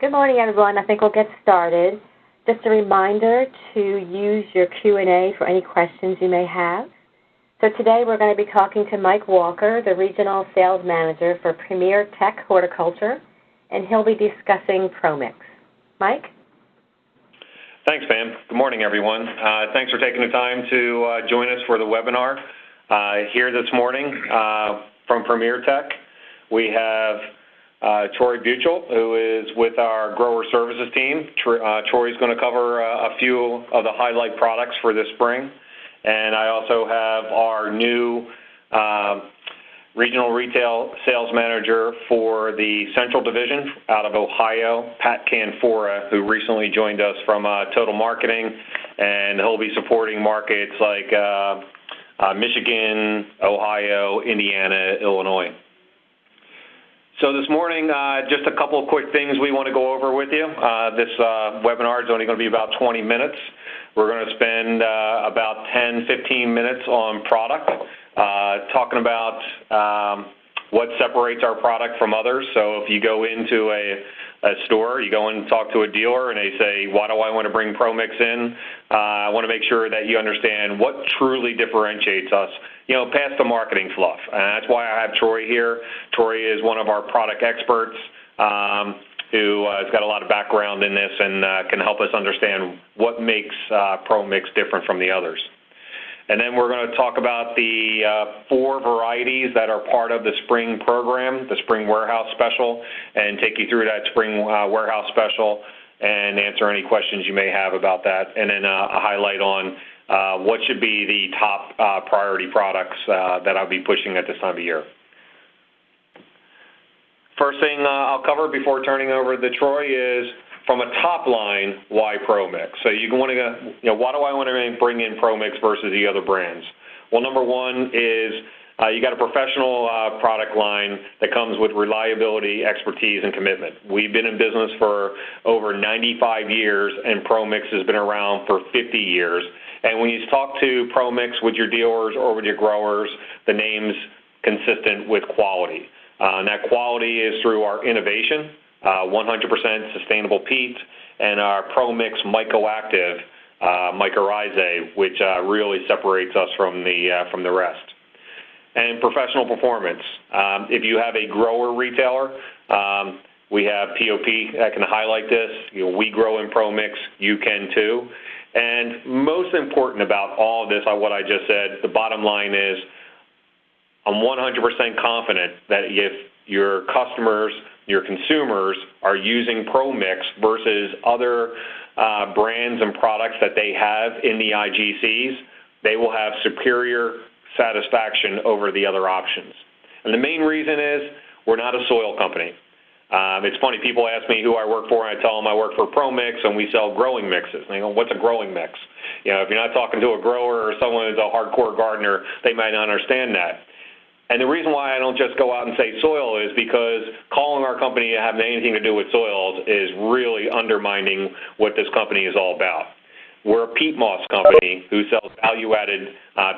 Good morning, everyone. I think we'll get started. Just a reminder to use your Q&A for any questions you may have. So today we're going to be talking to Mike Walker, the Regional Sales Manager for Premier Tech Horticulture, and he'll be discussing ProMix. Mike? Thanks, Pam. Good morning, everyone. Thanks for taking the time to join us for the webinar. Here this morning from Premier Tech, we have Troy Buchel, who is with our grower services team. Troy's going to cover a few of the highlight products for this spring. And I also have our new regional retail sales manager for the Central Division out of Ohio, Pat Canfora, who recently joined us from Total Marketing, and he'll be supporting markets like Michigan, Ohio, Indiana, Illinois. So this morning, just a couple of quick things we want to go over with you. This webinar is only going to be about 20 minutes. We're going to spend about 10, 15 minutes on product, talking about what separates our product from others. So if you go into a store, you go in and talk to a dealer, and they say, why do I want to bring ProMix in? I want to make sure that you understand what truly differentiates us, past the marketing fluff. And that's why I have Troy here. Troy is one of our product experts who has got a lot of background in this and can help us understand what makes ProMix different from the others. And then we're going to talk about the 4 varieties that are part of the spring program, the spring warehouse special, and take you through that spring warehouse special and answer any questions you may have about that. And then a highlight on what should be the top priority products that I'll be pushing at this time of year. First thing I'll cover before turning over to Troy is, from a top line, why ProMix? So you want to why do I want to bring in ProMix versus the other brands? Well, number one is you got a professional product line that comes with reliability, expertise, and commitment. We've been in business for over 95 years, and ProMix has been around for 50 years. And when you talk to ProMix with your dealers or with your growers, the name's consistent with quality. And that quality is through our innovation, 100% sustainable peat, and our ProMix Mycoactive mycorrhizae, which really separates us from the rest. And professional performance. If you have a grower retailer, we have POP that can highlight this. We grow in ProMix, you can too. And most important about all of this, what I just said, the bottom line is I'm 100% confident that if your customers, your consumers are using ProMix versus other brands and products that they have in the IGCs, they will have superior satisfaction over the other options. And the main reason is we're not a soil company. It's funny, people ask me who I work for, and I tell them I work for ProMix, and we sell growing mixes. And they go, what's a growing mix? If you're not talking to a grower or someone who's a hardcore gardener, they might not understand that. And the reason why I don't just go out and say soil is because calling our company having anything to do with soils is really undermining what this company is all about. We're a peat moss company who sells value-added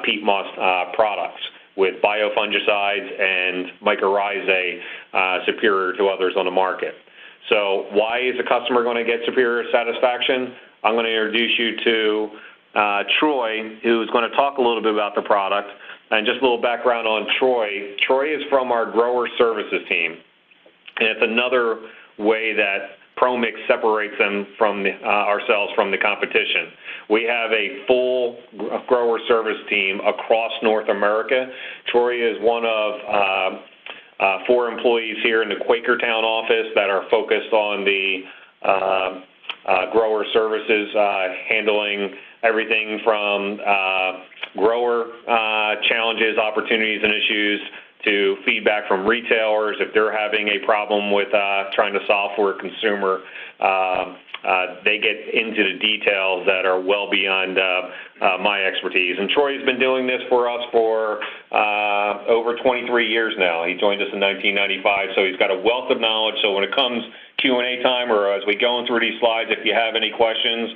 peat moss products with biofungicides and mycorrhizae superior to others on the market. So why is the customer going to get superior satisfaction? I'm going to introduce you to Troy, who's going to talk a little bit about the product. And just a little background on Troy. Troy is from our grower services team, and it's another way that ProMix separates them from ourselves from the competition. We have a full grower service team across North America. Troy is one of 4 employees here in the Quakertown office that are focused on the grower services, handling everything from grower challenges, opportunities, and issues to feedback from retailers if they're having a problem with trying to solve for a consumer. They get into the details that are well beyond my expertise. And Troy's been doing this for us for over 23 years now. He joined us in 1995, so he's got a wealth of knowledge. So when it comes Q&A time, or as we go through these slides, if you have any questions,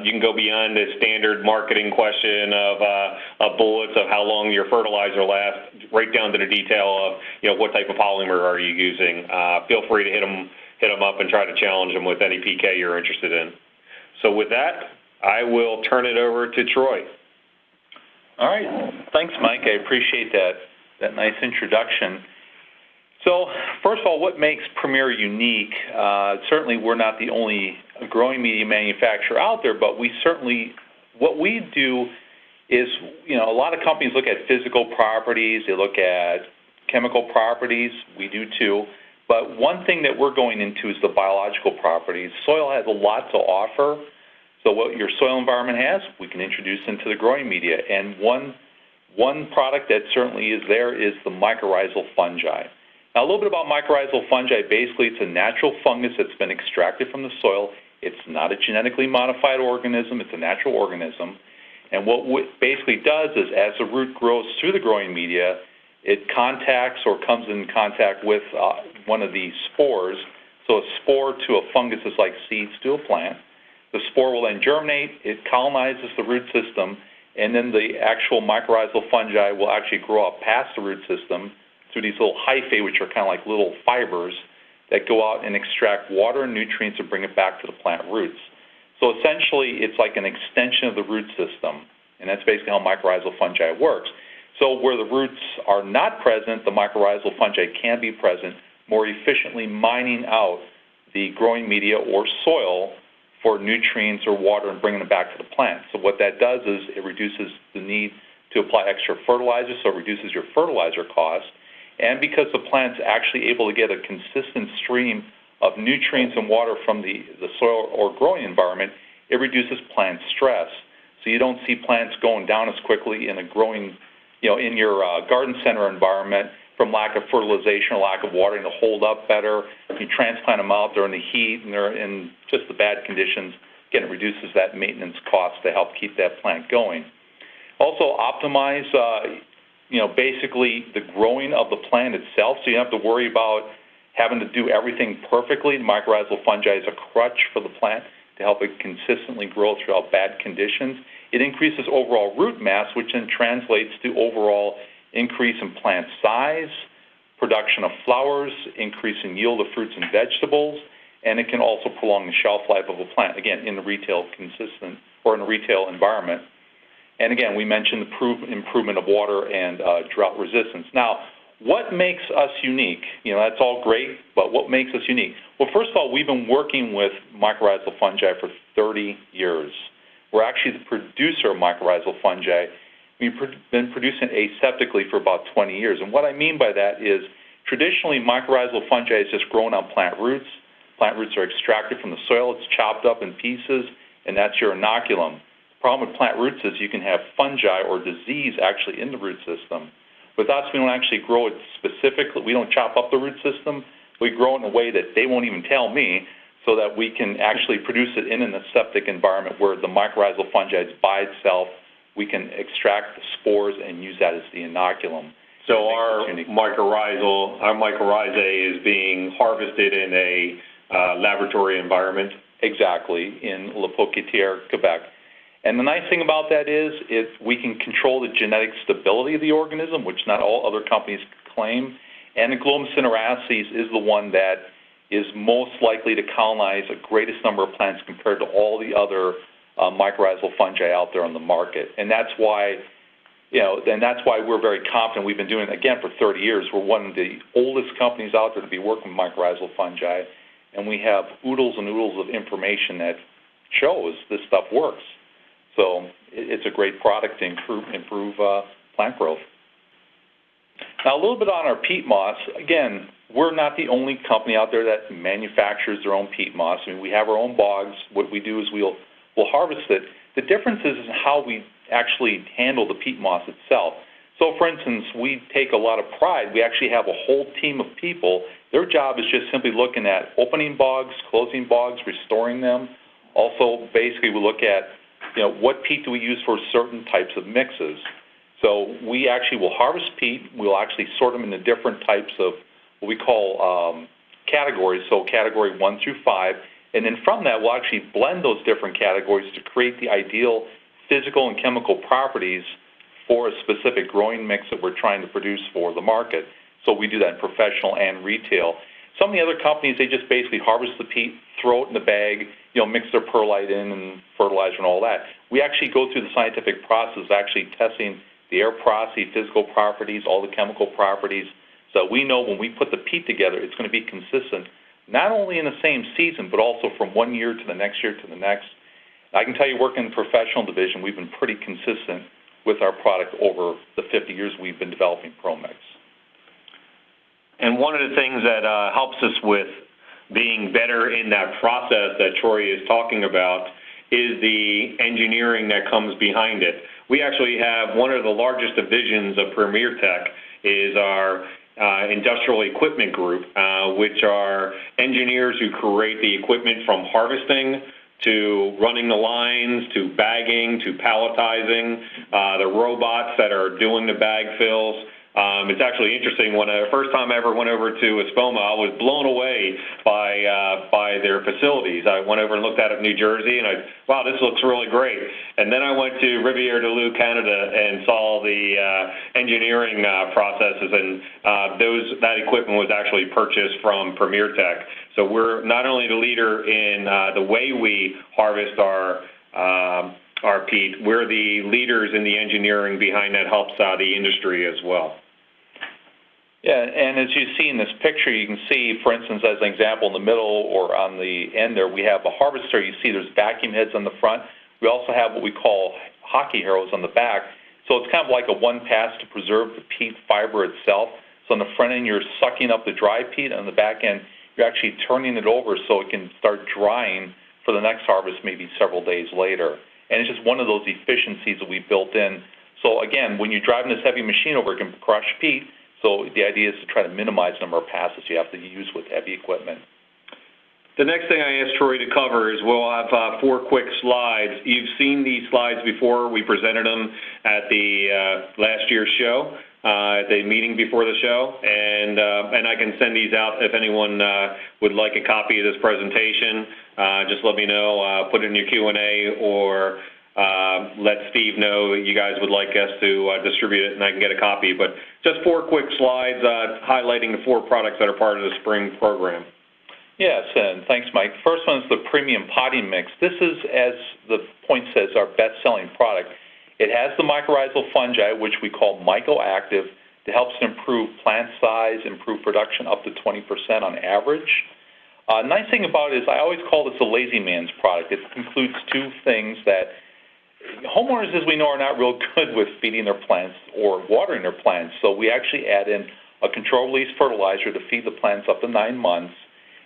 you can go beyond the standard marketing question of bullets of how long your fertilizer lasts, right down to the detail of what type of polymer are you using. Feel free to hit him hit them up and try to challenge them with any PK you're interested in. So with that, I will turn it over to Troy. All right. Thanks, Mike. I appreciate that nice introduction. So first of all, what makes Premier unique? Certainly we're not the only growing media manufacturer out there, but what we do is, a lot of companies look at physical properties, they look at chemical properties, we do too, but one thing that we're going into is the biological properties. Soil has a lot to offer, so what your soil environment has, we can introduce into the growing media, and one product that certainly is there is the mycorrhizal fungi. Now, a little bit about mycorrhizal fungi. Basically, it's a natural fungus that's been extracted from the soil. It's not a genetically modified organism. It's a natural organism. And what it basically does is as the root grows through the growing media, it contacts or comes in contact with one of the spores. So a spore to a fungus is like seeds to a plant. The spore will then germinate. It colonizes the root system, and then the actual mycorrhizal fungi will actually grow up past the root system through these little hyphae, which are kind of like little fibers that go out and extract water and nutrients and bring it back to the plant roots. So essentially, it's like an extension of the root system, and that's basically how mycorrhizal fungi works. So where the roots are not present, the mycorrhizal fungi can be present, more efficiently mining out the growing media or soil for nutrients or water and bringing it back to the plant. So what that does is it reduces the need to apply extra fertilizer, so it reduces your fertilizer cost. And because the plant's actually able to get a consistent stream of nutrients and water from the soil or growing environment, it reduces plant stress. So you don't see plants going down as quickly in a growing, in your garden center environment from lack of fertilization or lack of watering to hold up better. You transplant them out, they're in the heat and they're in just the bad conditions. Again, it reduces that maintenance cost to help keep that plant going. Also optimize basically the growing of the plant itself, so you don't have to worry about having to do everything perfectly. The mycorrhizal fungi is a crutch for the plant to help it consistently grow throughout bad conditions. It increases overall root mass, which then translates to overall increase in plant size, production of flowers, increase in yield of fruits and vegetables, and it can also prolong the shelf life of a plant, again, in the retail environment. And again, we mentioned the improvement of water and drought resistance. Now, what makes us unique? That's all great, but what makes us unique? Well, first of all, we've been working with mycorrhizal fungi for 30 years. We're actually the producer of mycorrhizal fungi. We've been producing aseptically for about 20 years. And what I mean by that is traditionally mycorrhizal fungi is just grown on plant roots. Plant roots are extracted from the soil. It's chopped up in pieces, and that's your inoculum. The problem with plant roots is you can have fungi or disease actually in the root system. With us, we don't actually grow it specifically. We don't chop up the root system. We grow it in a way that they won't even tell me, so that we can actually produce it in an aseptic environment where the mycorrhizal fungi is by itself. We can extract the spores and use that as the inoculum. So our mycorrhizae is being harvested in a laboratory environment? Exactly, in La Pocatière, Quebec. And the nice thing about that is we can control the genetic stability of the organism, which not all other companies claim. And the Glomus cineraces is the one that is most likely to colonize the greatest number of plants compared to all the other mycorrhizal fungi out there on the market. And that's why, we're very confident. We've been doing it, again, for 30 years. We're one of the oldest companies out there to be working with mycorrhizal fungi. And we have oodles and oodles of information that shows this stuff works. So it's a great product to improve plant growth. Now, a little bit on our peat moss. Again, we're not the only company out there that manufactures their own peat moss. I mean, we have our own bogs. What we do is we'll harvest it. The difference is in how we actually handle the peat moss itself. So, for instance, we take a lot of pride. We actually have a whole team of people. Their job is just simply looking at opening bogs, closing bogs, restoring them. Also, basically, we look at what peat do we use for certain types of mixes. So we actually will harvest peat. We'll actually sort them into different types of what we call categories, so category 1 through 5. And then from that, we'll actually blend those different categories to create the ideal physical and chemical properties for a specific growing mix that we're trying to produce for the market. So we do that in professional and retail. Some of the other companies, they just basically harvest the peat, throw it in the bag, mix their perlite in and fertilizer and all that. We actually go through the scientific process of actually testing the air porosity, physical properties, all the chemical properties. So we know when we put the peat together, it's going to be consistent, not only in the same season, but also from one year to the next year to the next. I can tell you, working in the professional division, we've been pretty consistent with our product over the 50 years we've been developing ProMix. And one of the things that helps us with being better in that process that Troy is talking about is the engineering that comes behind it. We actually have one of the largest divisions of Premier Tech is our industrial equipment group, which are engineers who create the equipment from harvesting to running the lines, to bagging, to palletizing, the robots that are doing the bag fills. It's actually interesting. When the first time I ever went over to Espoma, I was blown away by their facilities. I went over and looked at it in New Jersey, and wow, this looks really great. And then I went to Rivière-du-Loup, Canada, and saw the engineering processes, and that equipment was actually purchased from Premier Tech. So we're not only the leader in the way we harvest our peat, we're the leaders in the engineering behind that helps the industry as well. Yeah, and as you see in this picture, you can see, for instance, as an example, in the middle or on the end there, we have a harvester. You see there's vacuum heads on the front. We also have what we call hockey harrows on the back. So it's kind of like a one pass to preserve the peat fiber itself. So on the front end, you're sucking up the dry peat. On the back end, you're actually turning it over so it can start drying for the next harvest maybe several days later. And it's just one of those efficiencies that we built in. So again, when you're driving this heavy machine over, it can crush peat. So the idea is to try to minimize the number of passes you have to use with heavy equipment. The next thing I asked Troy to cover is we'll have 4 quick slides. You've seen these slides before. We presented them at the last year's show, at the meeting before the show, and I can send these out if anyone would like a copy of this presentation. Just let me know, put it in your Q&A, or let Steve know you guys would like us to distribute it, and I can get a copy. But just 4 quick slides highlighting the 4 products that are part of the spring program. Yes, and thanks, Mike. First one is the premium potting mix. This is, as the point says, our best-selling product. It has the mycorrhizal fungi, which we call mycoactive, that helps improve plant size, improve production up to 20% on average. Nice thing about it is I always call this a lazy man's product. It includes 2 things that homeowners, as we know, are not real good with feeding their plants or watering their plants. So we actually add in a controlled-release fertilizer to feed the plants up to 9 months,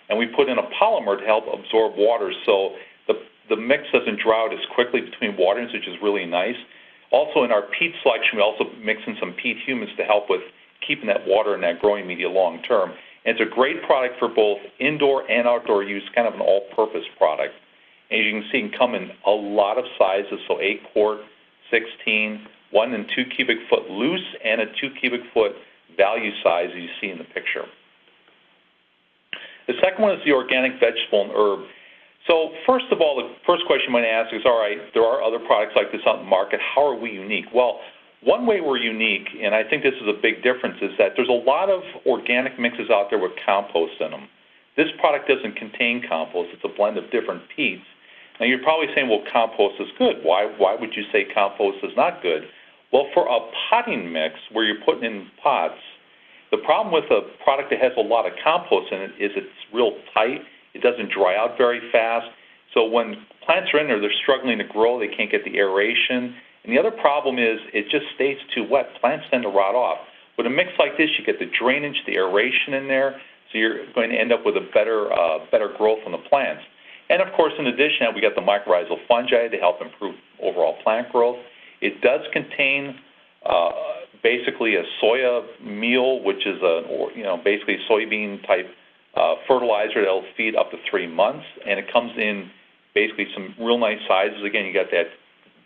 and we put in a polymer to help absorb water so the mix doesn't dry out as quickly between waterings, which is really nice. Also, in our peat selection, we also mix in some peat humus to help with keeping that water in that growing media long term. And it's a great product for both indoor and outdoor use, kind of an all-purpose product. And as you can see, it can come in a lot of sizes, so 8 quart, 16, 1 and 2 cubic foot loose, and a 2 cubic foot value size, as you see in the picture. The second one is the organic vegetable and herb. So first of all, the first question you might ask is, all right, there are other products like this on the market. How are we unique? Well, one way we're unique, and I think this is a big difference, is that there's a lot of organic mixes out there with compost in them. This product doesn't contain compost. It's a blend of different peats. Now, you're probably saying, well, compost is good. Why would you say compost is not good? Well, for a potting mix where you're putting in pots, the problem with a product that has a lot of compost in it is it's real tight. It doesn't dry out very fast. So when plants are in there, they're struggling to grow. They can't get the aeration. And the other problem is it just stays too wet. Plants tend to rot off. With a mix like this, you get the drainage, the aeration in there, so you're going to end up with a better growth on the plants. And, of course, in addition, we got the mycorrhizal fungi to help improve overall plant growth. It does contain basically a soya meal, which is basically a soybean-type fertilizer that will feed up to 3 months, and it comes in basically some real nice sizes. Again, you got that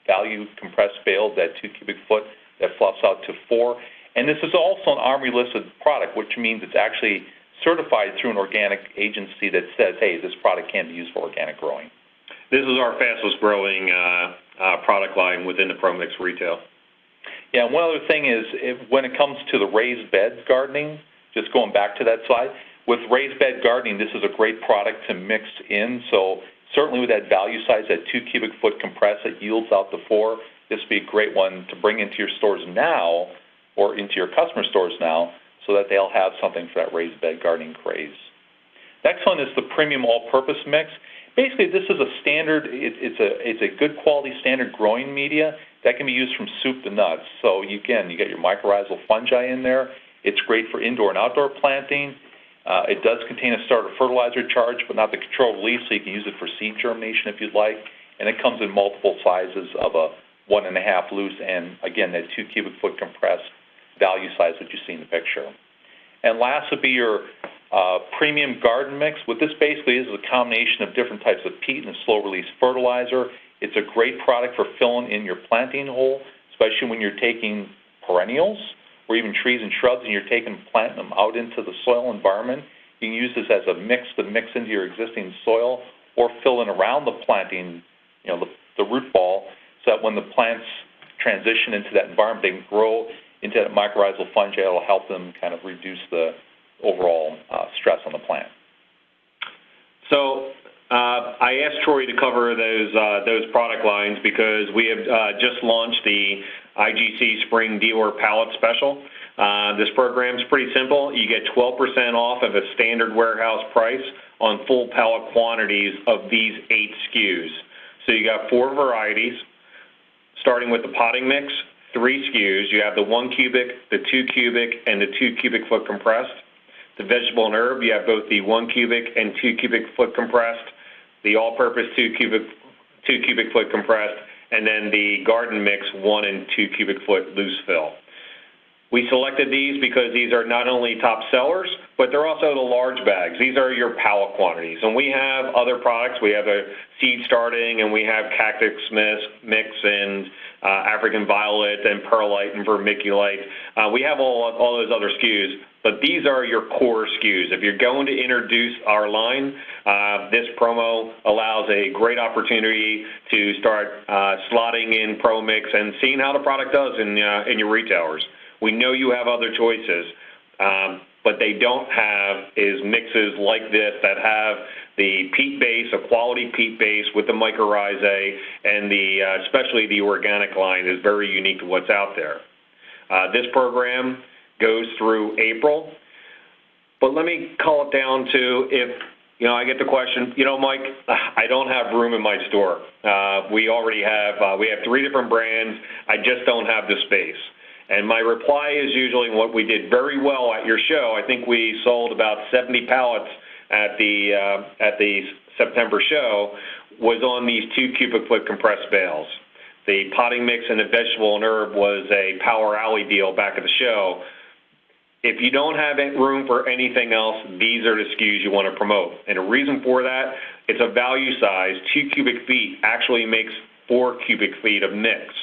value compressed bale, that 2 cubic foot that fluffs out to 4. And this is also an OMRI-listed product, which means it's actually certified through an organic agency that says, hey, this product can be used for organic growing. This is our fastest growing product line within the ProMix retail. Yeah, and one other thing is when it comes to the raised bed gardening, just going back to that slide, With raised bed gardening, this is a great product to mix in. So certainly with that value size, that 2 cubic foot compress that yields out the 4, this would be a great one to bring into your stores now or into your customer stores now so that they'll have something for that raised bed gardening craze. Next one is the premium all-purpose mix. Basically, this is a standard, it's a good quality standard growing media that can be used from soup to nuts. So again, you get your mycorrhizal fungi in there. It's great for indoor and outdoor planting. It does contain a starter fertilizer charge, but not the controlled release, so you can use it for seed germination if you'd like. And it comes in multiple sizes of a 1.5 loose and, again, that 2 cubic foot compressed value size that you see in the picture. And last would be your premium garden mix. What this basically is a combination of different types of peat and slow-release fertilizer. It's a great product for filling in your planting hole, especially when you're taking perennials or even trees and shrubs and you're planting them out into the soil environment. You can use this as a mix to mix into your existing soil or fill in around the planting, the root ball, so that when the plants transition into that environment, they can grow into that mycorrhizal fungi. It'll help them kind of reduce the overall stress on the plant. So I asked Troy to cover those product lines because we have just launched the IGC Spring Dealer Pallet Special. This program is pretty simple. You get 12% off of a standard warehouse price on full pallet quantities of these 8 SKUs. So you got 4 varieties, starting with the potting mix, 3 SKUs. You have the 1 cubic, the 2 cubic, and the 2 cubic foot compressed. The vegetable and herb, you have both the 1 cubic and 2 cubic foot compressed, the all-purpose 2 cubic foot compressed, and then the garden mix 1 and 2 cubic foot loose fill. We selected these because these are not only top sellers, but they're also the large bags. These are your pallet quantities. And we have other products. We have a seed starting, and we have cactus mix and African violet and perlite and vermiculite. We have all those other SKUs, but these are your core SKUs. If you're going to introduce our line, this promo allows a great opportunity to start slotting in ProMix and seeing how the product does in your retailers. We know you have other choices, but they don't have is mixes like this that have the peat base, a quality peat base with the mycorrhizae, and especially the organic line is very unique to what's out there. This program goes through April, but let me call it down to if I get the question, Mike, I don't have room in my store. We already have 3 different brands. I just don't have the space. And my reply is usually what we did very well at your show. I think we sold about 70 pallets at the September show, was on these 2 cubic foot compressed bales. The potting mix and the vegetable and herb was a Power Alley deal back at the show. If you don't have room for anything else, these are the SKUs you want to promote. And the reason for that, it's a value size. 2 cubic feet actually makes 4 cubic feet of mix.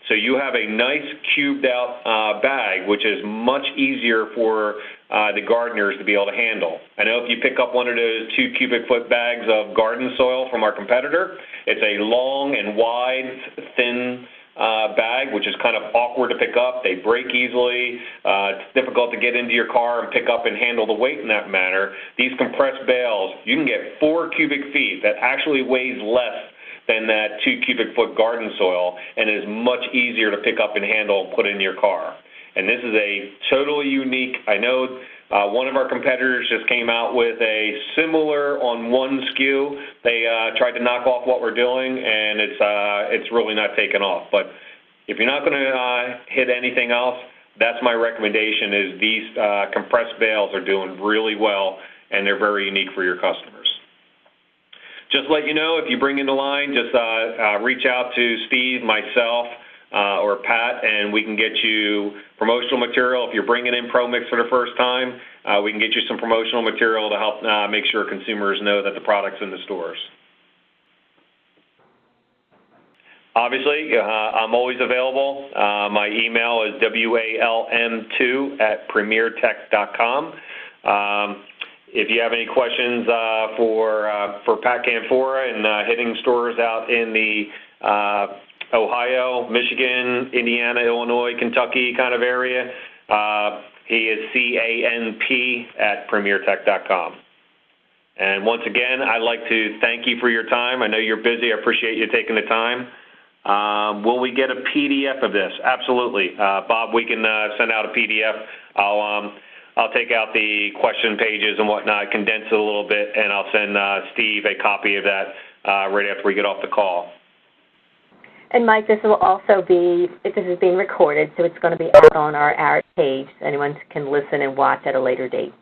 So you have a nice cubed out bag, which is much easier for the gardeners to be able to handle. I know if you pick up one of those 2 cubic foot bags of garden soil from our competitor, it's a long and wide, thin bag, which is kind of awkward to pick up. They break easily. It's difficult to get into your car and pick up and handle the weight in that manner. These compressed bales, you can get 4 cubic feet that actually weighs less than that 2 cubic foot garden soil and is much easier to pick up and handle and put in your car. And this is a totally unique, I know one of our competitors just came out with a similar on 1 SKU. They tried to knock off what we're doing, and it's really not taken off. But if you're not going to hit anything else, that's my recommendation is these compressed bales are doing really well, and they're very unique for your customers. Just let you know, if you bring in the line, just reach out to Steve, myself, or Pat, and we can get you promotional material. If you're bringing in ProMix for the first time, we can get you some promotional material to help make sure consumers know that the product's in the stores. Obviously, I'm always available. My email is walm2@premiertech.com. If you have any questions for Pat Canfora and hitting stores out in the Ohio, Michigan, Indiana, Illinois, Kentucky kind of area, He is CANP@premiertech.com. And once again, I'd like to thank you for your time. I know you're busy. I appreciate you taking the time. Will we get a PDF of this? Absolutely. Bob, we can send out a PDF. I'll take out the question pages and whatnot, condense it a little bit, and I'll send Steve a copy of that right after we get off the call. And Mike, this will also be, this is being recorded, so it's going to be out on our Arett page. Anyone can listen and watch at a later date.